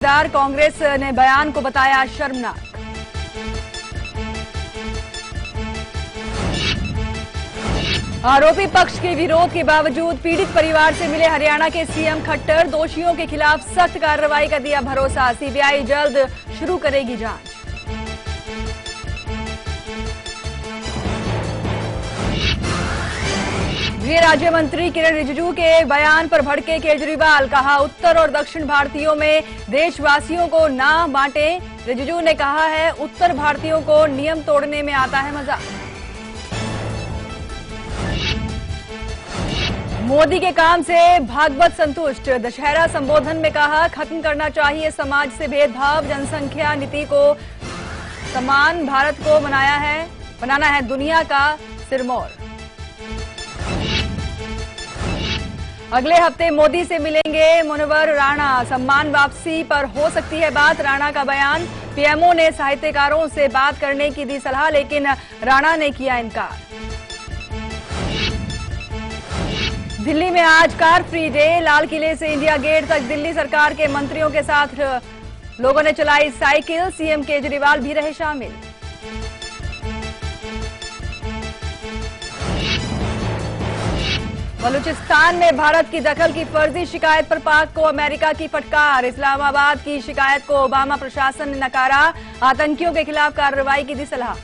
कांग्रेस ने बयान को बताया शर्मनाक। आरोपी पक्ष के विरोध के बावजूद पीड़ित परिवार से मिले हरियाणा के सीएम खट्टर, दोषियों के खिलाफ सख्त कार्रवाई का दिया भरोसा। सीबीआई जल्द शुरू करेगी जांच। गृह राज्य मंत्री किरण रिजिजू के बयान पर भड़के केजरीवाल, कहा उत्तर और दक्षिण भारतीयों में देशवासियों को ना बांटे। रिजिजू ने कहा है उत्तर भारतीयों को नियम तोड़ने में आता है मजा। मोदी के काम से भागवत संतुष्ट, दशहरा संबोधन में कहा खत्म करना चाहिए समाज से भेदभाव, जनसंख्या नीति को समान भारत को बनाना है दुनिया का सिरमौर। अगले हफ्ते मोदी से मिलेंगे मुनव्वर राणा, सम्मान वापसी पर हो सकती है बात। राणा का बयान, पीएमओ ने साहित्यकारों से बात करने की दी सलाह, लेकिन राणा ने किया इनकार। दिल्ली में आज कार फ्री डे, लाल किले से इंडिया गेट तक दिल्ली सरकार के मंत्रियों के साथ लोगों ने चलाई साइकिल, सीएम केजरीवाल भी रहे शामिल। बलूचिस्तान में भारत की दखल की फर्जी शिकायत पर पाक को अमेरिका की फटकार, इस्लामाबाद की शिकायत को ओबामा प्रशासन ने नकारा, आतंकियों के खिलाफ कार्रवाई की दी सलाह।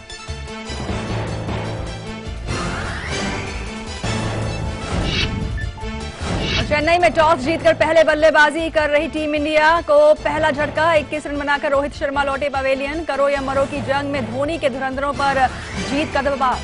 चेन्नई में टॉस जीतकर पहले बल्लेबाजी कर रही टीम इंडिया को पहला झटका, 21 रन बनाकर रोहित शर्मा लौटे पवेलियन। करो या मरो की जंग में धोनी के धुरंधरों पर जीत का दबदबा।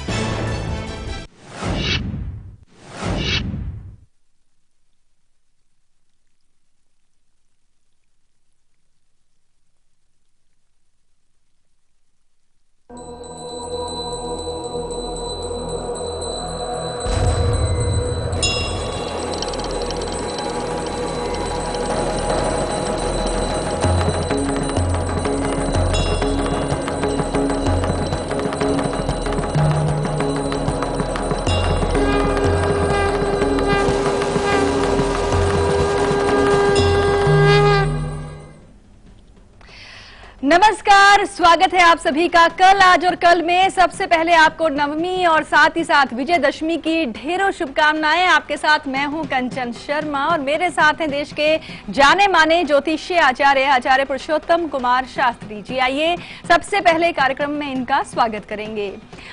नमस्कार, स्वागत है आप सभी का कल, आज और कल में। सबसे पहले आपको नवमी और साथ ही साथ विजयदशमी की ढेरों शुभकामनाएं। आपके साथ मैं हूं कंचन शर्मा और मेरे साथ हैं देश के जाने माने ज्योतिषीय आचार्य पुरुषोत्तम कुमार शास्त्री जी। आइए सबसे पहले कार्यक्रम में इनका स्वागत करेंगे।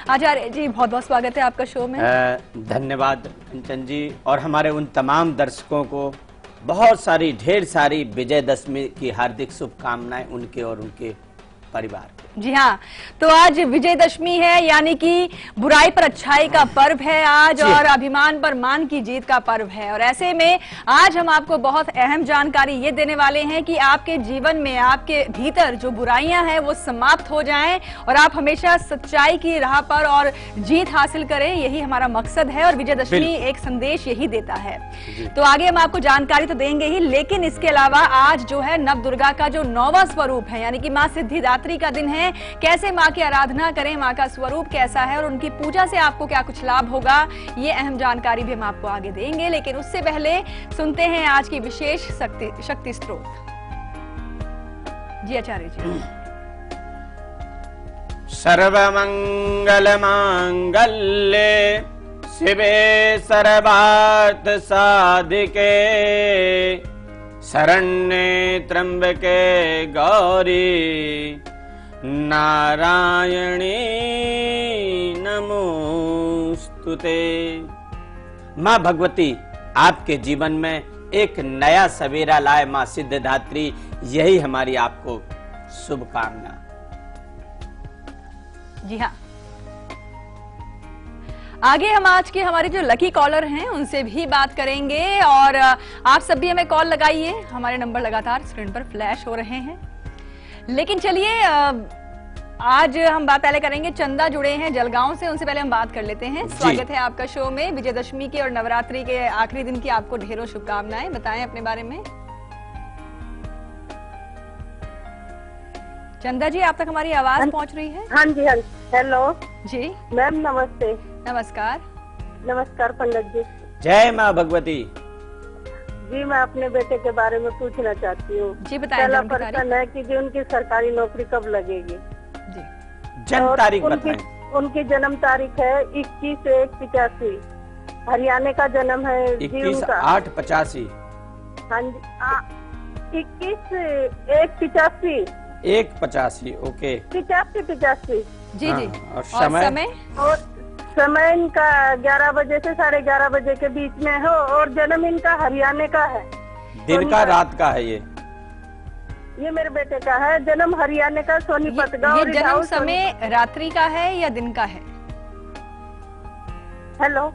आचार्य जी, बहुत बहुत स्वागत है आपका शो में। धन्यवाद कंचन जी, और हमारे उन तमाम दर्शकों को बहुत सारी ढेर सारी विजयदशमी की हार्दिक शुभकामनाएं, उनके और उनके परिवार को। जी हाँ, तो आज विजयदशमी है, यानी कि बुराई पर अच्छाई का पर्व है आज, और अभिमान पर मान की जीत का पर्व है। और ऐसे में आज हम आपको बहुत अहम जानकारी ये देने वाले हैं कि आपके जीवन में, आपके भीतर जो बुराइयां हैं वो समाप्त हो जाएं और आप हमेशा सच्चाई की राह पर और जीत हासिल करें, यही हमारा मकसद है। और विजयदशमी एक संदेश यही देता है। तो आगे हम आपको जानकारी तो देंगे ही, लेकिन इसके अलावा आज जो है नव दुर्गा का जो 9वां स्वरूप है, यानी कि माँ सिद्धिदात्री का दिन है। कैसे माँ की आराधना करें, माँ का स्वरूप कैसा है और उनकी पूजा से आपको क्या कुछ लाभ होगा, ये अहम जानकारी भी हम आपको आगे देंगे। लेकिन उससे पहले सुनते हैं आज की विशेष शक्ति स्त्रोत। जी आचार्य जी। सर्वमंगल मांगल्ये शिवे सर्वार्थ साधिके शरण्ये त्र्यंबके गौरी नारायणी नमोस्तुते। माँ भगवती आपके जीवन में एक नया सवेरा लाए, माँ सिद्धिदात्री, यही हमारी आपको शुभकामना। जी हाँ, आगे हम आज के हमारे जो लकी कॉलर हैं उनसे भी बात करेंगे, और आप सब भी हमें कॉल लगाइए। हमारे नंबर लगातार स्क्रीन पर फ्लैश हो रहे हैं। लेकिन चलिए आज हम बात पहले करेंगे, चंदा जुड़े हैं जलगांव से, उनसे पहले हम बात कर लेते हैं। स्वागत है आपका शो में। विजयदशमी के और नवरात्रि के आखिरी दिन की आपको ढेरों शुभकामनाएं। बताएं अपने बारे में। चंदा जी, आप तक हमारी आवाज पहुंच रही है? हाँ जी, हाँ। हेलो जी मैम, नमस्ते। नमस्कार। नमस्कार पंडित जी। जय माँ भगवती। जी मैं अपने बेटे के बारे में पूछना चाहती हूँ। जी बताएं पहला जन्म की तारीख। प्रश्न है कि जी उनकी सरकारी नौकरी कब लगेगी? जी जन्म और तारीख उनकी बताएं। उनकी जन्म तारीख है 21/1/85। हरियाणा का जन्म है जी उनका। 21/8/85। हाँ जी 21/1/85। 1/85। ओके। 85। जी जी। हाँ, और और समय? समय? और समय इनका 11 बजे से 11:30 बजे के बीच में हो और जन्म इनका हरियाणा का है। दिन का रात का है ये मेरे बेटे का है। जन्म हरियाणा का सोनीपत गाँव। ये जन्म समय रात्रि का है या दिन का है? हेलो,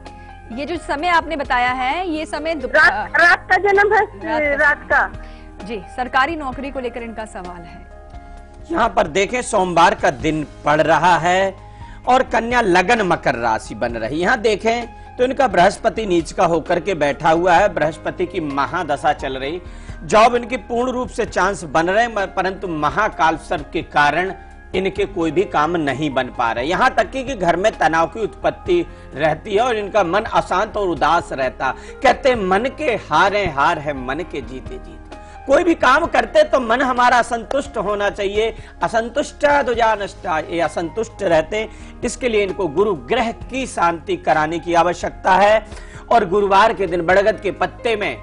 ये जो समय आपने बताया है ये समय रात का जन्म है। रात का। जी सरकारी नौकरी को लेकर इनका सवाल है। यहाँ पर देखें सोमवार का दिन पड़ रहा है और कन्या लगन मकर राशि बन रही। यहाँ देखें तो इनका बृहस्पति नीच का होकर के बैठा हुआ है। बृहस्पति की महादशा चल रही। जॉब इनकी पूर्ण रूप से चांस बन रहे हैं, परंतु महाकाल सर्प के कारण इनके कोई भी काम नहीं बन पा रहे। यहाँ तक कि घर में तनाव की उत्पत्ति रहती है और इनका मन अशांत और उदास रहता। कहते हैं मन के हारे हार है, मन के जीते जीत। कोई भी काम करते तो मन हमारा असंतुष्ट होना चाहिए। असंतुष्ट दुजानष्टा, ये असंतुष्ट रहते। इसके लिए इनको गुरु ग्रह की शांति कराने की आवश्यकता है। और गुरुवार के दिन बड़गद के पत्ते में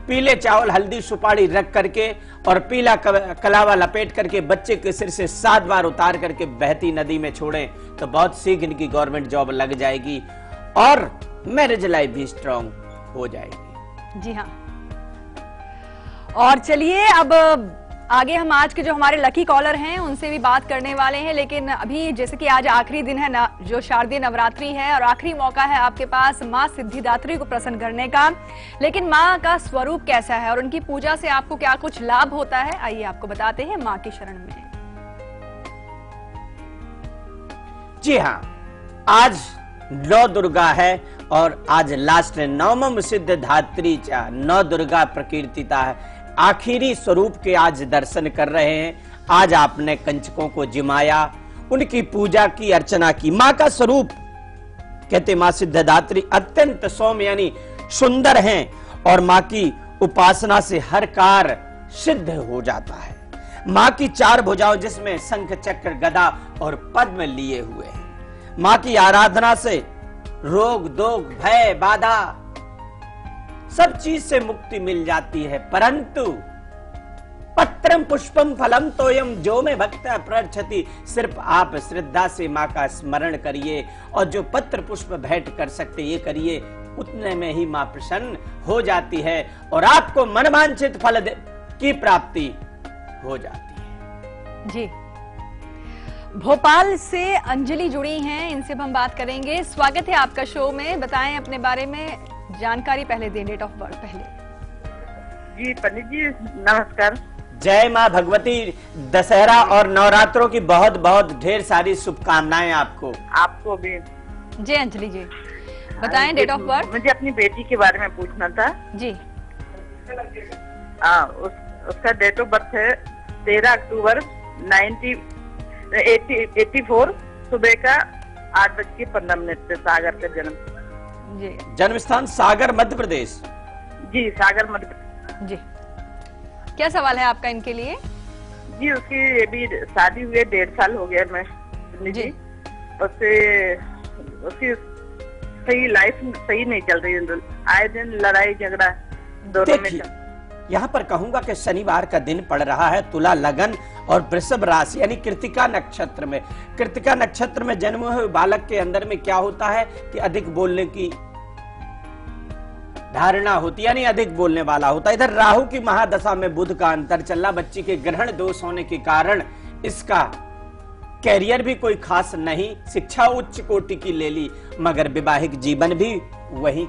पीले चावल हल्दी सुपारी रख करके और पीला कलावा लपेट करके बच्चे के सिर से 7 बार उतार करके बहती नदी में छोड़ें तो बहुत शीघ्र इनकी गवर्नमेंट जॉब लग जाएगी और मैरिज लाइफ भी स्ट्रांग हो जाएगी। जी हाँ। और चलिए अब आगे हम आज के जो हमारे लकी कॉलर हैं उनसे भी बात करने वाले हैं, लेकिन अभी जैसे कि आज आखिरी दिन है ना, जो शारदीय नवरात्रि है और आखिरी मौका है आपके पास माँ सिद्धिदात्री को प्रसन्न करने का। लेकिन माँ का स्वरूप कैसा है और उनकी पूजा से आपको क्या कुछ लाभ होता है, आइए आपको बताते हैं माँ की शरण में। जी हाँ, आज नौ दुर्गा है और आज लास्ट नवम सिद्धिदात्री नौ दुर्गा प्रकीर्तिता है। आखिरी स्वरूप के आज दर्शन कर रहे हैं। आज आपने कंचकों को जिमाया, उनकी पूजा की, अर्चना की। माँ का स्वरूप कहते माँ सिद्धिदात्री अत्यंत सौम्य यानी सुंदर हैं और माँ की उपासना से हर कार्य सिद्ध हो जाता है। माँ की 4 भुजाओं जिसमें शंख चक्र गदा और पद्म लिए हुए हैं। माँ की आराधना से रोग दोग भय बाधा सब चीज से मुक्ति मिल जाती है। परंतु पत्रम पुष्पम फलम तोयम जो में भक्त प्रच्छति, सिर्फ आप श्रद्धा से माँ का स्मरण करिए और जो पत्र पुष्प भेंट कर सकते ये करिए, उतने में ही माँ प्रसन्न हो जाती है और आपको मनवांछित फल की प्राप्ति हो जाती है। जी भोपाल से अंजलि जुड़ी हैं, इनसे हम बात करेंगे। स्वागत है आपका शो में, बताएं अपने बारे में जानकारी, पहले दें डेट ऑफ बर्थ पहले। जी पंडित जी नमस्कार। जय माँ भगवती। दशहरा और नवरात्रों की बहुत बहुत ढेर सारी शुभकामनाएं आपको। आपको भी। जी अंजलि जी बताएं डेट ऑफ बर्थ। मुझे अपनी बेटी के बारे में पूछना था जी। उसका डेट ऑफ बर्थ है 13 अक्टूबर 1984 सुबह का 8:15 पे। सागर का जन्म। जी जन्म स्थान सागर मध्य प्रदेश। जी सागर मध्य प्रदेश। जी क्या सवाल है आपका इनके लिए? जी उसकी अभी शादी हुई 1.5 साल हो गया। मैं जी उसकी सही लाइफ सही नहीं चल रही। आए दिन लड़ाई झगड़ा दोनों में। यहाँ पर कहूंगा कि शनिवार का दिन पड़ रहा है। तुला लगन और वृषभ राशि यानी कृतिका नक्षत्र में। कृतिका नक्षत्र में जन्म हुए बालक के अंदर में क्या होता है कि अधिक बोलने की धारणा होती यानी अधिक बोलने वाला होता है। इधर राहु की महादशा में बुध का अंतर चल रहा। बच्ची के ग्रहण दोष होने के कारण इसका कैरियर भी कोई खास नहीं, शिक्षा उच्च कोटि की ले ली, मगर वैवाहिक जीवन भी वहीं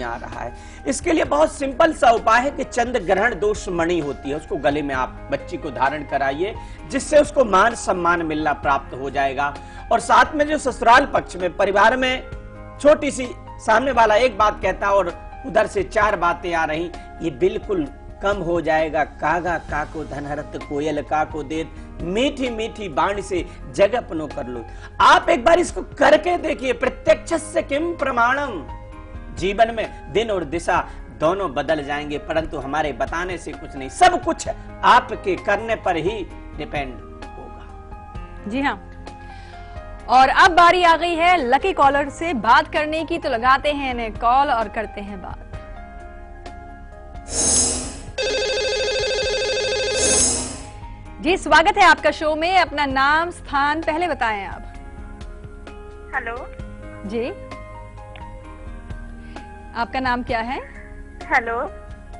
आ रहा है। इसके लिए बहुत सिंपल सा उपाय है कि चंद्र ग्रहण दोष मणि होती है, उसको गले में आप बच्ची को धारण कराइए, जिससे उसको मान सम्मान मिलना प्राप्त हो जाएगा। और साथ में जो ससुराल पक्ष में परिवार में छोटी सी सामने वाला एक बात कहता और उधर से 4 बातें आ रही, ये बिल्कुल कम हो जाएगा। कागा का को धनहरत कोयल का को देत, मीठी मीठी बाणी से जग अपनो कर लो। आप एक बार इसको करके देखिए। प्रत्यक्ष से किम प्रमाणम। जीवन में दिन और दिशा दोनों बदल जाएंगे, परंतु हमारे बताने से कुछ नहीं, सब कुछ आपके करने पर ही डिपेंड होगा। जी हाँ, और अब बारी आ गई है लकी कॉलर से बात करने की, तो लगाते हैं इन्हें कॉल और करते हैं बात। जी स्वागत है आपका शो में, अपना नाम स्थान पहले बताएं आप। हेलो जी आपका नाम क्या है? हेलो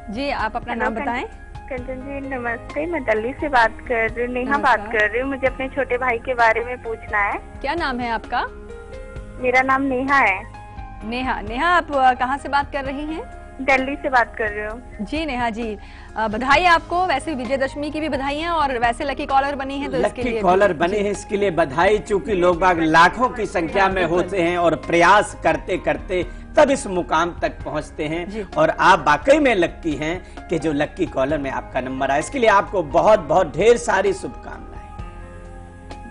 जी आप अपना नाम बताएं। कंचन जी नमस्ते, मैं दिल्ली से बात कर रही हूँ, नेहा नमस्कार। बात कर रही हूँ। मुझे अपने छोटे भाई के बारे में पूछना है। क्या नाम है आपका? मेरा नाम नेहा है। नेहा। नेहा आप कहाँ से बात कर रही हैं? दिल्ली से बात कर रही हूँ। जी नेहा जी, बधाई आपको, वैसे विजयदशमी की भी बधाई है और वैसे लकी कॉलर बनी है तो इसके लिए लकी कॉलर बने हैं, इसके लिए बधाई। चूंकि लोग बाग लाखों की संख्या में होते हैं और प्रयास करते करते तब इस मुकाम तक पहुंचते हैं, और आप वाकई में लक्की हैं कि जो लक्की कॉलर में आपका नंबर आया। इसके लिए आपको बहुत बहुत ढेर सारी शुभकामनाएं।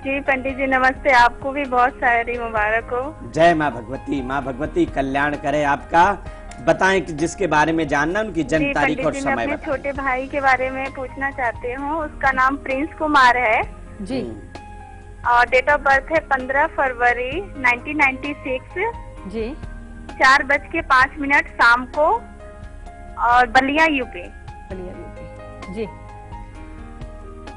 जी पंडित जी नमस्ते, आपको भी बहुत सारी मुबारक हो। जय माँ भगवती। माँ भगवती कल्याण करे आपका। बताएं कि जिसके बारे में जानना, उनकी जन्म तारीख और समय मैं अपने बताएं। छोटे भाई के बारे में पूछना चाहती हूँ। उसका नाम प्रिंस कुमार है जी। और डेट ऑफ बर्थ है 15 फरवरी 1996, जी 4:05 शाम को, और बलिया यूपी। जी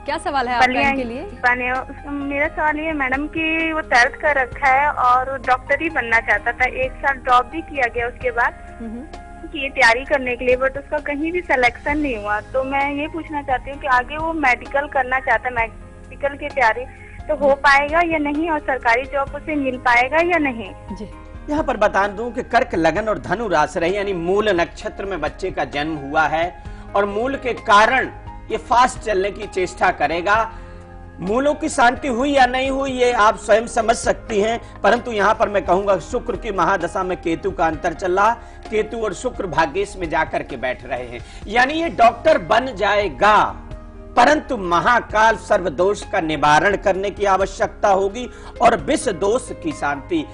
क्या सवाल है आपका इनके लिए? मेरा सवाल ये मैडम कि वो 10th का रखा है और वो डॉक्टर ही बनना चाहता था। 1 साल ड्रॉप भी किया गया उसके बाद कि ये तैयारी करने के लिए, बट उसका कहीं भी सिलेक्शन नहीं हुआ। तो मैं ये पूछना चाहती हूँ कि आगे वो मेडिकल करना चाहता है, मेडिकल की तैयारी तो हो पाएगा या नहीं, और सरकारी जॉब उसे मिल पाएगा या नहीं? जी यहाँ पर बता दूं कि कर्क लगन और धनु राशि रही, यानी मूल नक्षत्र में बच्चे का जन्म हुआ है और मूल के कारण ये फास्ट चलने की चेष्टा करेगा। मूलों की शांति हुई या नहीं हुई ये आप स्वयं समझ सकती हैं, परंतु यहाँ पर मैं कहूंगा शुक्र की महादशा में केतु का अंतर चल रहा। केतु और शुक्र भाग्येश में जाकर के बैठ रहे हैं, यानी ये डॉक्टर बन जाएगा, परंतु महाकाल सर्वदोष का निवारण करने की आवश्यकता होगी और विष दोष की शांति।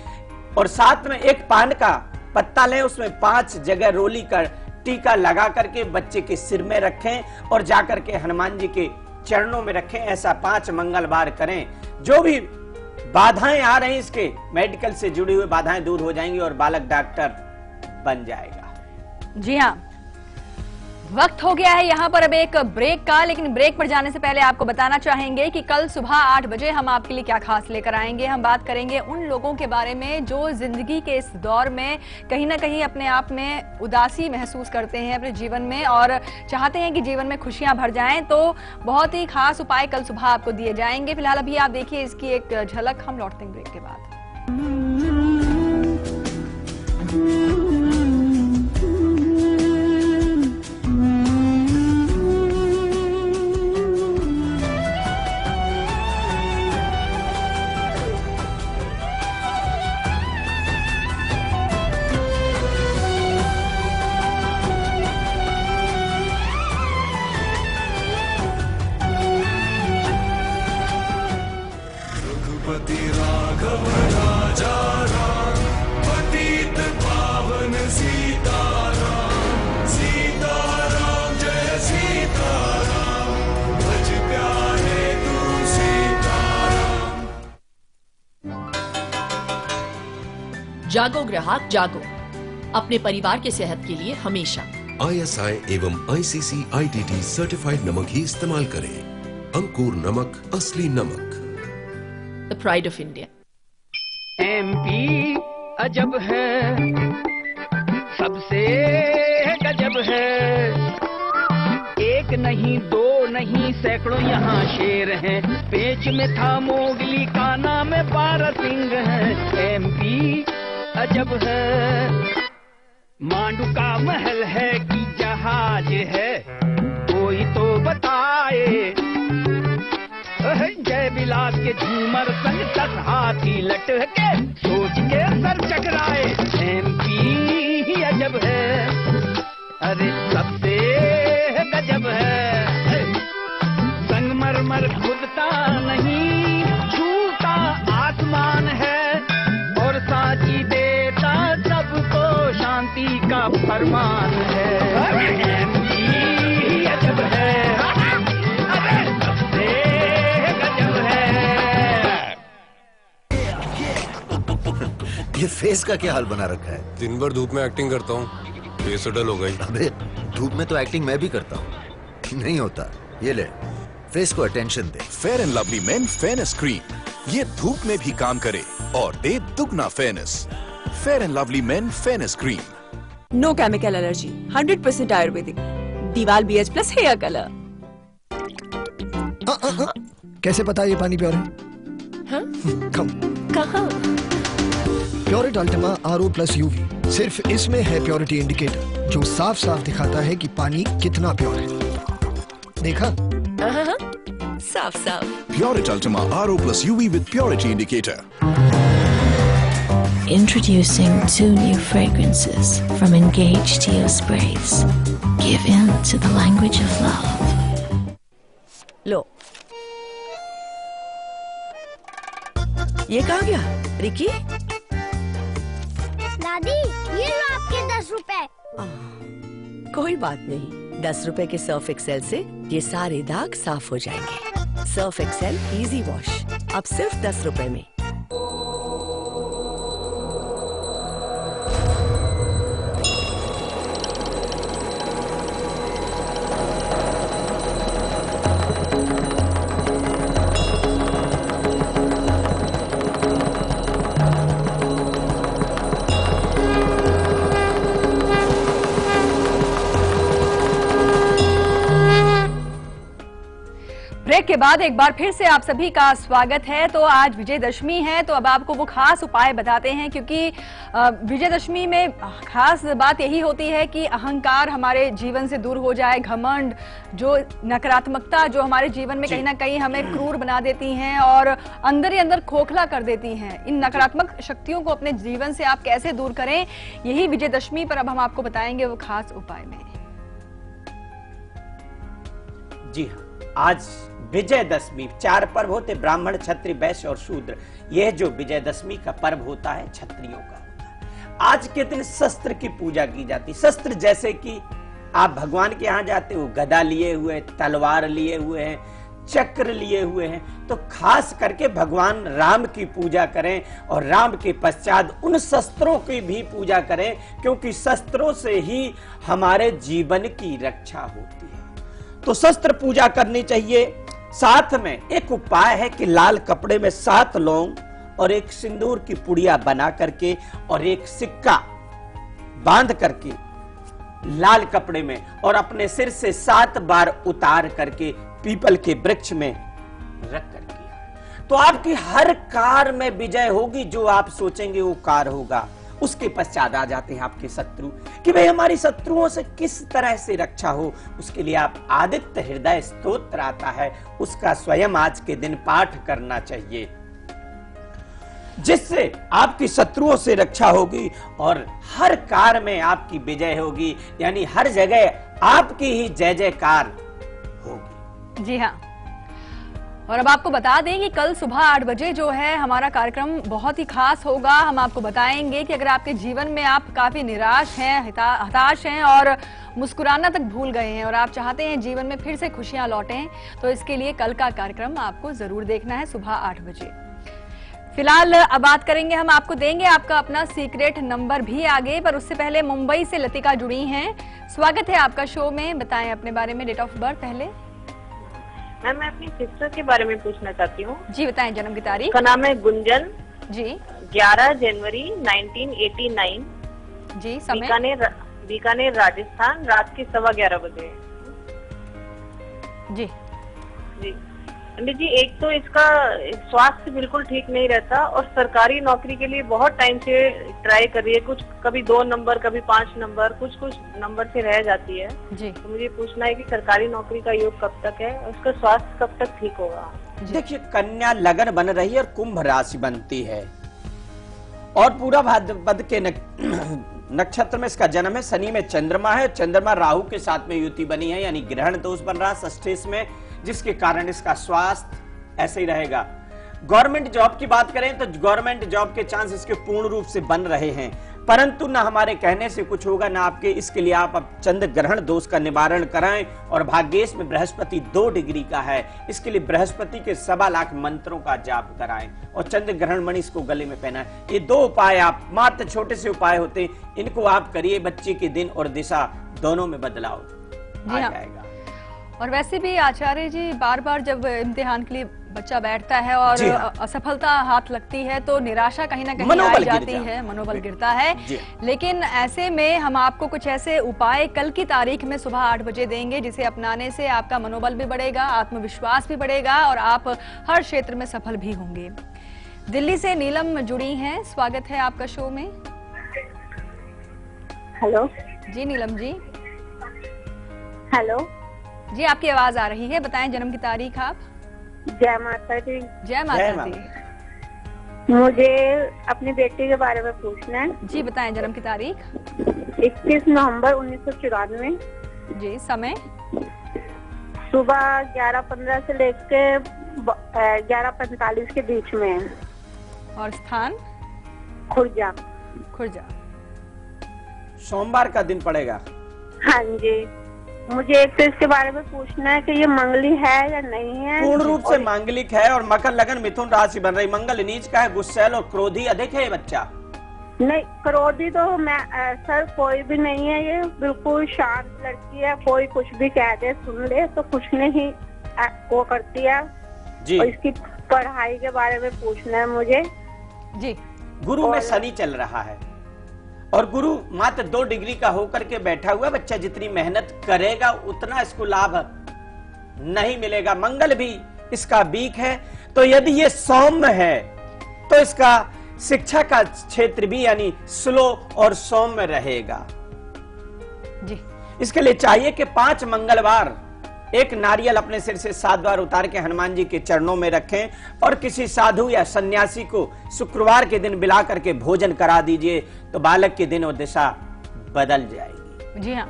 और साथ में एक पान का पत्ता लें, उसमें 5 जगह रोली का टीका लगा करके बच्चे के सिर में रखें और जाकर के हनुमान जी के चरणों में रखें। ऐसा 5 मंगलवार करें। जो भी बाधाएं आ रही इसके मेडिकल से जुड़ी हुई बाधाएं दूर हो जाएंगी और बालक डॉक्टर बन जाएगा। जी हाँ, वक्त हो गया है यहाँ पर अब एक ब्रेक का, लेकिन ब्रेक पर जाने से पहले आपको बताना चाहेंगे कि कल सुबह 8 बजे हम आपके लिए क्या खास लेकर आएंगे। हम बात करेंगे उन लोगों के बारे में जो जिंदगी के इस दौर में कहीं ना कहीं अपने आप में उदासी महसूस करते हैं अपने जीवन में और चाहते हैं कि जीवन में खुशियां भर जाएं। तो बहुत ही खास उपाय कल सुबह आपको दिए जाएंगे। फिलहाल अभी आप देखिए इसकी एक झलक, हम लौटते हैं ब्रेक के बाद। जागो ग्राहक जागो, अपने परिवार के सेहत के लिए हमेशा ISI एवं ICC ITT सर्टिफाइड नमक ही इस्तेमाल करें। अंकुर नमक, असली नमक। The pride of India. MP अजब है, सबसे गजब है। एक नहीं दो नहीं सैकड़ों यहाँ शेर हैं। पेच में था मोगली का नाम है बारहसिंह है। MP अजब है, मांडू का महल है कि जहाज है, कोई तो बताए। जय विलास के झूमर संग 10 हाथी लटके, सोच के सर चकराए। MP अजब है, अरे सबसे गजब है। संगमरमर खुदता नहीं, छूता आसमान है और साची देता सबको शांति का फरमान है। ये फेस का क्या हाल बना रखा है? दिन भर धूप में एक्टिंग करता हूँ, फेस तो डल हो गई। अबे धूप में तो एक्टिंग मैं भी करता हूँ। नहीं होता। ये ले, फेस को अटेंशन दे। Fair and lovely men fairness cream, ये धूप में भी काम करे और दे दुगना fairness. Fair and lovely men fairness cream. No chemical allergy, 100% आयुर्वेदिक। दीवाल BH प्लस हेयर कलर। कैसे पता ये पानी प्योर है? हाँ? कहाँ? प्योरिट अल्टीमा RO+ UV, सिर्फ इसमें है प्योरिटी इंडिकेटर जो साफ साफ दिखाता है कि पानी कितना प्योर है। देखा? साफ साफ। Pureit Ultima RO+ UV with purity indicator. Introducing 2 new fragrances from Engage Teo Sprays. Give in to the language of love. लो, ये कहाँ गया? रिकी? दादी, ये लो आपके 10 रुपए। कोई बात नहीं, 10 रुपए के सर्फ एक्सेल से ये सारे दाग साफ हो जाएंगे। सर्फ एक्सेल इजी वॉश, अब सिर्फ 10 रुपए में। ब्रेक के बाद एक बार फिर से आप सभी का स्वागत है। तो आज विजयदशमी है, तो अब आपको वो खास उपाय बताते हैं, क्योंकि विजयदशमी में खास बात यही होती है कि अहंकार हमारे जीवन से दूर हो जाए, घमंड, जो नकारात्मकता जो हमारे जीवन में कहीं ना कहीं हमें क्रूर बना देती हैं और अंदर ही अंदर खोखला कर देती हैं। इन नकारात्मक शक्तियों को अपने जीवन से आप कैसे दूर करें, यही विजयदशमी पर अब हम आपको बताएंगे वो खास उपाय में। जी हाँ, आज विजयदशमी, 4 पर्व होते, ब्राह्मण, क्षत्रिय, वैश्य और शूद्र। यह जो विजयदशमी का पर्व होता है क्षत्रियों का होता है। आज के दिन शस्त्र की पूजा की जाती। शस्त्र जैसे कि आप भगवान के यहाँ जाते हो, गदा लिए हुए, तलवार लिए हुए हैं, चक्र लिए हुए हैं, तो खास करके भगवान राम की पूजा करें और राम के पश्चात उन शस्त्रों की भी पूजा करें, क्योंकि शस्त्रों से ही हमारे जीवन की रक्षा होती है। तो शस्त्र पूजा करनी चाहिए। साथ में एक उपाय है कि लाल कपड़े में 7 लौंग और एक सिंदूर की पुड़िया बना करके और एक सिक्का बांध करके लाल कपड़े में और अपने सिर से 7 बार उतार करके पीपल के वृक्ष में रख करके, तो आपकी हर कार्य में विजय होगी। जो आप सोचेंगे वो कार्य होगा। उसके पश्चात आ जाते हैं आपके शत्रु, कि भाई हमारी शत्रुओं से किस तरह से रक्षा हो। उसके लिए आप आदित्य हृदय स्तोत्र आता है, उसका स्वयं आज के दिन पाठ करना चाहिए, जिससे आपकी शत्रुओं से रक्षा होगी और हर कार्य में आपकी विजय होगी, यानी हर जगह आपकी ही जय जयकार होगी। जी हाँ, और अब आपको बता दें कि कल सुबह 8 बजे जो है हमारा कार्यक्रम बहुत ही खास होगा। हम आपको बताएंगे कि अगर आपके जीवन में आप काफी निराश हैं, हताश हैं और मुस्कुराना तक भूल गए हैं और आप चाहते हैं जीवन में फिर से खुशियां लौटें, तो इसके लिए कल का कार्यक्रम आपको जरूर देखना है सुबह 8 बजे। फिलहाल अब बात करेंगे, हम आपको देंगे आपका अपना सीक्रेट नंबर भी आगे, पर उससे पहले मुंबई से लतिका जुड़ी हैं। स्वागत है आपका शो में, बताएं अपने बारे में, डेट ऑफ बर्थ पहले। मैम, मैं अपनी सिस्टर के बारे में पूछना चाहती हूँ। जी बताएं, जन्म की तारीख। उसका नाम है गुंजन। जी। 11 जनवरी 1989। जी। समय। बीकानेर राजस्थान, रात के 11:15 बजे। जी जी पंडित जी, एक तो इसका स्वास्थ्य बिल्कुल ठीक नहीं रहता और सरकारी नौकरी के लिए बहुत टाइम से ट्राई कर रही है, कुछ कभी 2 नंबर, कभी 5 नंबर, कुछ नंबर से रह जाती है जी। तो मुझे पूछना है कि सरकारी नौकरी का योग कब तक है और उसका स्वास्थ्य कब तक ठीक होगा। देखिए, कन्या लगन बन रही है और कुंभ राशि बनती है और पूरा भाद्रपद के नक्षत्र में इसका जन्म है। शनि में चंद्रमा है, चंद्रमा राहु के साथ में युति बनी है, यानी ग्रहण दोष बन रहा है षष्ठेश में, जिसके कारण इसका स्वास्थ्य ऐसे ही रहेगा। गवर्नमेंट जॉब की बात करें तो गवर्नमेंट जॉब के चांस इसके पूर्ण रूप से बन रहे हैं। परंतु ना हमारे कहने से कुछ होगा ना आपके। इसके लिए आप अब चंद्र ग्रहण दोष का निवारण कराएं और भाग्येश में बृहस्पति 2 डिग्री का है, इसके लिए बृहस्पति के 1.25 लाख मंत्रों का जाप कराएं और चंद्र ग्रहण मणि इसको गले में पहनाएं। ये 2 उपाय आप मात्र छोटे से उपाय होते हैं, इनको आप करिए, बच्चे के दिन और दिशा दोनों में बदलाव आ जाएगा। और वैसे भी आचार्य जी, बार बार जब इम्तिहान के लिए बच्चा बैठता है और असफलता हाथ लगती है तो निराशा कहीं ना कहीं आ जाती है, मनोबल गिरता है। लेकिन ऐसे में हम आपको कुछ ऐसे उपाय कल की तारीख में सुबह 8 बजे देंगे, जिसे अपनाने से आपका मनोबल भी बढ़ेगा, आत्मविश्वास भी बढ़ेगा और आप हर क्षेत्र में सफल भी होंगे। दिल्ली से नीलम जुड़ी हैं, स्वागत है आपका शो में। हेलो जी नीलम जी। हेलो जी, आपकी आवाज आ रही है, बताएं जन्म की तारीख आप। जय माता दी। जय माता दी। मुझे अपनी बेटी के बारे में पूछना है। जी बताएं जन्म की तारीख। 21 नवंबर 1994। जी, समय सुबह 11:15 से लेके 11:45 के बीच में है। और स्थान खुर्जा। खुर्जा। सोमवार का दिन पड़ेगा। हाँ जी, मुझे एक तो इसके बारे में पूछना है कि ये मंगली है या नहीं है। पूर्ण रूप से मांगलिक है और मकर लगन मिथुन राशि बन रही। मंगल नीच का है, गुस्सैल और क्रोधी अधिक है ये बच्चा। नहीं, क्रोधी तो मैं सर कोई भी नहीं है, ये बिल्कुल शांत लड़की है, कोई कुछ भी कह दे सुन ले तो कुछ नहीं वो करती है जी। और इसकी पढ़ाई के बारे में पूछना है मुझे जी। गुरु में शनि चल रहा है और गुरु मात्र 2 डिग्री का होकर के बैठा हुआ, बच्चा जितनी मेहनत करेगा उतना इसको लाभ नहीं मिलेगा। मंगल भी इसका वीक है, तो यदि ये सौम्य है तो इसका शिक्षा का क्षेत्र भी यानी स्लो और सौम्य रहेगा जी। इसके लिए चाहिए कि 5 मंगलवार एक नारियल अपने सिर से 7 बार उतार के हनुमान जी के चरणों में रखें और किसी साधु या सन्यासी को शुक्रवार के दिन बिला करके भोजन करा दीजिए, तो बालक के दिन और दिशा बदल जाएगी। जी हाँ।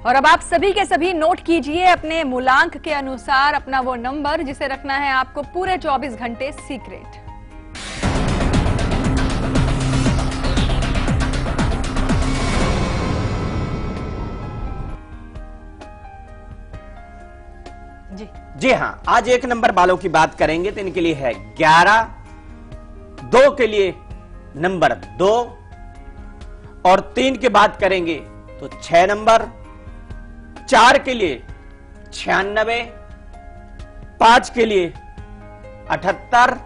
और अब आप सभी के सभी नोट कीजिए अपने मूलांक के अनुसार अपना वो नंबर जिसे रखना है आपको पूरे 24 घंटे सीक्रेट। जी हाँ, आज 1 नंबर वालों की बात करेंगे तो इनके लिए है 11, 2 के लिए नंबर 2 और 3 की बात करेंगे तो 6 नंबर, 4 के लिए 96, 5 के लिए 78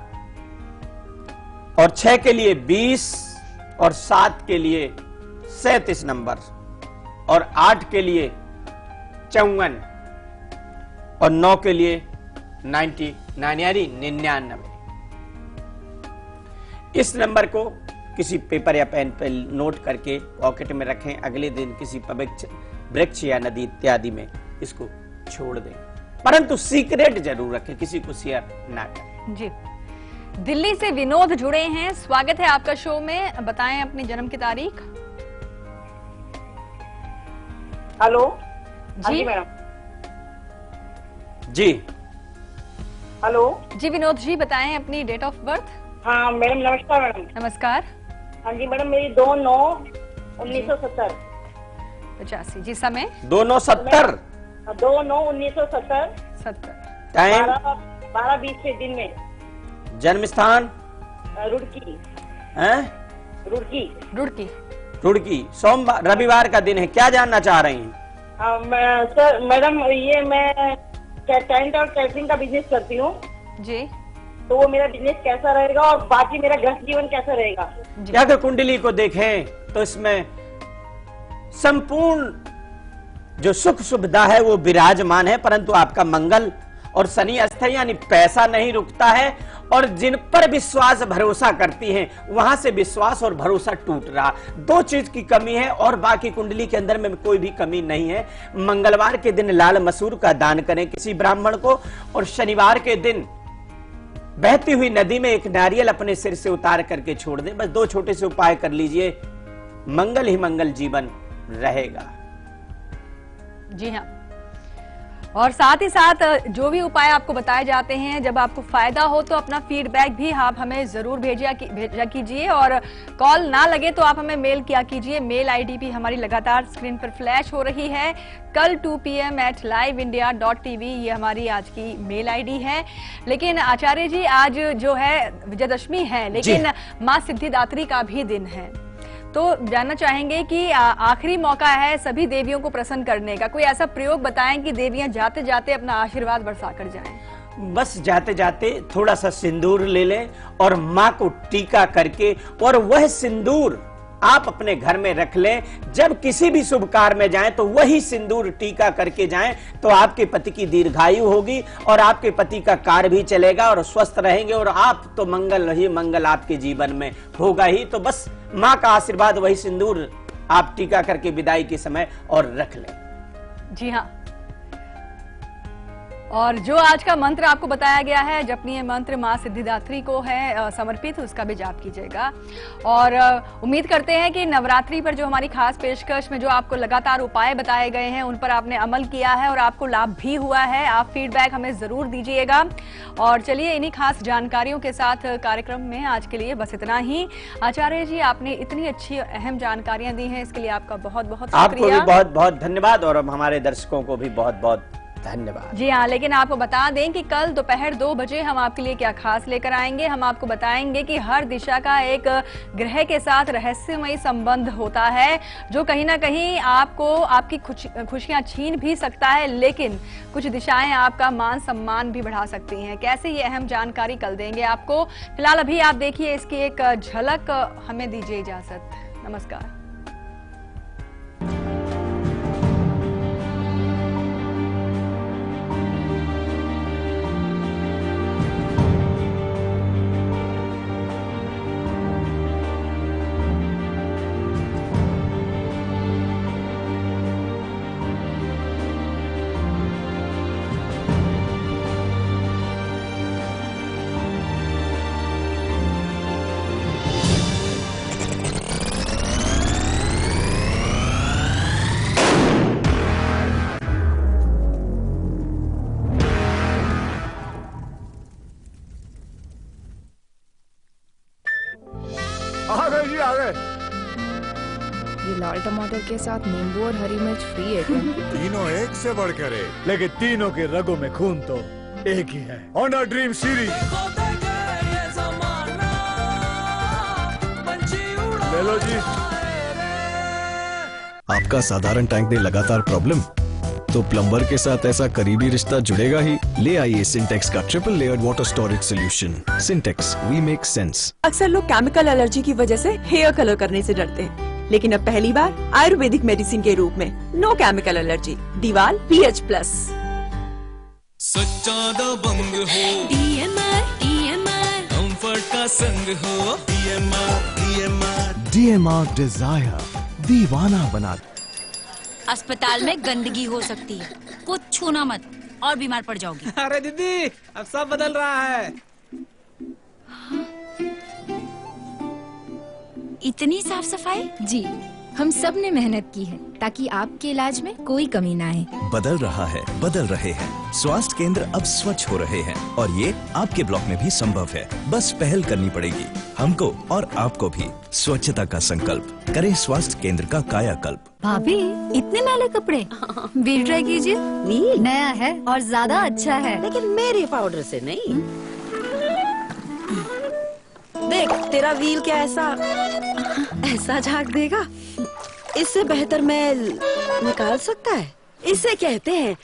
और 6 के लिए 20 और 7 के लिए 37 नंबर और 8 के लिए 54 और 9 के लिए 99 यानी 99। इस नंबर को किसी पेपर या पेन पर नोट करके पॉकेट में रखें, अगले दिन किसी पवित्र वृक्ष या नदी इत्यादि में इसको छोड़ दें, परंतु सीक्रेट जरूर रखें, किसी को शेयर ना करें। जी। दिल्ली से विनोद जुड़े हैं, स्वागत है आपका शो में, बताएं अपनी जन्म की तारीख। हेलो जी मैडम। जी हेलो जी विनोद जी, बताएं अपनी डेट ऑफ बर्थ। हाँ मैडम, नमस्कार मैडम। नमस्कार। हाँ जी मैडम, मेरी 2/9/1970। 85। जी, समय 2/9/70। 2/9/1970। टाइम 12:20 के दिन में। जन्म स्थान रुड़की। हैं? रुड़की। रुड़की। रुड़की। सोमवार रविवार का दिन है, क्या जानना चाह रही हैं? सर मैडम, ये मैं टेंट और कैटरिंग का बिजनेस करती हूँ जी, तो वो मेरा बिजनेस कैसा रहेगा और बाकी मेरा गृह जीवन कैसा रहेगा? क्या अगर कुंडली को देखें तो इसमें संपूर्ण जो सुख सुविधा है वो विराजमान है, परंतु आपका मंगल और शनि अस्थायी यानी पैसा नहीं रुकता है और जिन पर विश्वास भरोसा करती हैं वहां से विश्वास और भरोसा टूट रहा। 2 चीज की कमी है और बाकी कुंडली के अंदर में कोई भी कमी नहीं है। मंगलवार के दिन लाल मसूर का दान करें किसी ब्राह्मण को और शनिवार के दिन बहती हुई नदी में एक नारियल अपने सिर से उतार करके छोड़ दें। बस 2 छोटे से उपाय कर लीजिए, मंगल ही मंगल जीवन रहेगा। जी हाँ। और साथ ही साथ जो भी उपाय आपको बताए जाते हैं, जब आपको फायदा हो तो अपना फीडबैक भी आप हमें जरूर भेजा कीजिए, और कॉल ना लगे तो आप हमें मेल किया कीजिए। मेल आईडी भी हमारी लगातार स्क्रीन पर फ्लैश हो रही है, कल 2 PM @liveindia.tv, ये हमारी आज की मेल आईडी है। लेकिन आचार्य जी, आज जो है विजयदशमी है, लेकिन माँ सिद्धिदात्री का भी दिन है, तो जानना चाहेंगे कि आखिरी मौका है सभी देवियों को प्रसन्न करने का। कोई ऐसा प्रयोग बताएं कि देवियां जाते जाते अपना आशीर्वाद बरसा कर जाएं। बस जाते जाते थोड़ा सा सिंदूर ले लें और माँ को टीका करके, और वह सिंदूर आप अपने घर में रख लें। जब किसी भी शुभ कार्य में जाएं तो वही सिंदूर टीका करके जाएं, तो आपके पति की दीर्घायु होगी और आपके पति का कार्य भी चलेगा और स्वस्थ रहेंगे, और आप तो मंगल ही मंगल आपके जीवन में होगा ही। तो बस माँ का आशीर्वाद, वही सिंदूर आप टीका करके विदाई के समय और रख लें। जी हाँ, और जो आज का मंत्र आपको बताया गया है, जपनीय मंत्र माँ सिद्धिदात्री को है समर्पित, उसका भी जाप कीजिएगा। और उम्मीद करते हैं कि नवरात्रि पर जो हमारी खास पेशकश में जो आपको लगातार उपाय बताए गए हैं, उन पर आपने अमल किया है और आपको लाभ भी हुआ है। आप फीडबैक हमें जरूर दीजिएगा। और चलिए, इन्हीं खास जानकारियों के साथ कार्यक्रम में आज के लिए बस इतना ही। आचार्य जी, आपने इतनी अच्छी अहम जानकारियां दी हैं, इसके लिए आपका बहुत बहुत शुक्रिया। आपको भी बहुत बहुत धन्यवाद, और हमारे दर्शकों को भी बहुत बहुत धन्यवाद। जी हाँ, लेकिन आपको बता दें कि कल दोपहर 2 बजे हम आपके लिए क्या खास लेकर आएंगे। हम आपको बताएंगे कि हर दिशा का एक ग्रह के साथ रहस्यमयी संबंध होता है, जो कहीं ना कहीं आपको आपकी खुशियां छीन भी सकता है, लेकिन कुछ दिशाएं आपका मान सम्मान भी बढ़ा सकती हैं। कैसे, ये अहम जानकारी कल देंगे आपको। फिलहाल अभी आप देखिए इसकी एक झलक, हमें दीजिए इजाजत। नमस्कार। ये लाल टमाटर के साथ नींबू और हरी मिर्च फ्री है क्या? तीनों एक से बढ़कर एक, लेकिन तीनों के रगों में खून तो एक ही है। ऑनर ड्रीम सीरीज ले लो जी। आपका साधारण टैंक दे लगातार प्रॉब्लम, तो प्लम्बर के साथ ऐसा करीबी रिश्ता जुड़ेगा ही। ले आइए सिंटेक्स का triple layered water storage solution. Sintex, we make sense. अक्सर लोग केमिकल एलर्जी की वजह से हेयर कलर करने से डरते हैं, लेकिन अब पहली बार आयुर्वेदिक मेडिसिन के रूप में नो केमिकल एलर्जी डीवाल PH+। सच्चा दबंग हो DMR कंफर्ट का संग हो DMR डिजायर दीवाना बना। अस्पताल में गंदगी हो सकती है, कुछ छूना मत और बीमार पड़ जाओगी। अरे दीदी, अब सब बदल रहा है। इतनी साफ सफाई? जी, हम सब ने मेहनत की है ताकि आपके इलाज में कोई कमी ना आए। बदल रहा है, बदल रहे हैं। स्वास्थ्य केंद्र अब स्वच्छ हो रहे हैं, और ये आपके ब्लॉक में भी संभव है। बस पहल करनी पड़ेगी, हमको और आपको भी। स्वच्छता का संकल्प करें, स्वास्थ्य केंद्र का कायाकल्प। भाभी, इतने मैले कपड़े व्हील ट्राई कीजिए। व्हील नया है और ज्यादा अच्छा है, लेकिन मेरे पाउडर से नहीं। देख, तेरा व्हील क्या ऐसा झाग देगा, इससे बेहतर मैल निकाल सकता है। इसे कहते हैं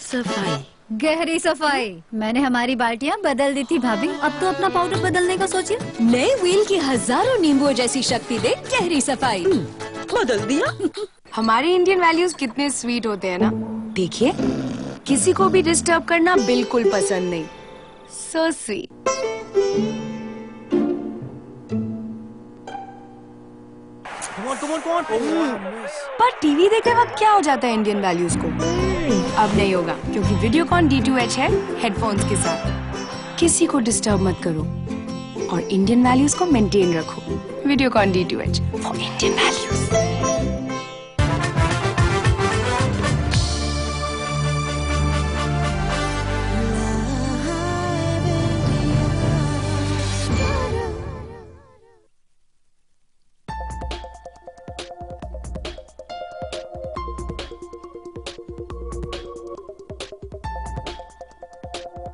सफाई, गहरी सफाई। मैंने हमारी बाल्टियाँ बदल दी थी भाभी, अब तो अपना पाउडर बदलने का सोचिए। नए व्हील की हजारों नींबुओं जैसी शक्ति दे गहरी सफाई। बदल दिया। हमारे इंडियन वैल्यूज कितने स्वीट होते हैं ना। देखिए, किसी को भी डिस्टर्ब करना बिल्कुल पसंद नहीं। So sweet. पर टीवी देखते वक्त क्या हो जाता है इंडियन वैल्यूज को? अब नहीं होगा, क्योंकि वीडियोकॉन D2H है हेडफोन्स के साथ। किसी को डिस्टर्ब मत करो और इंडियन वैल्यूज को मेंटेन रखो। Videocon D2H for Indian values.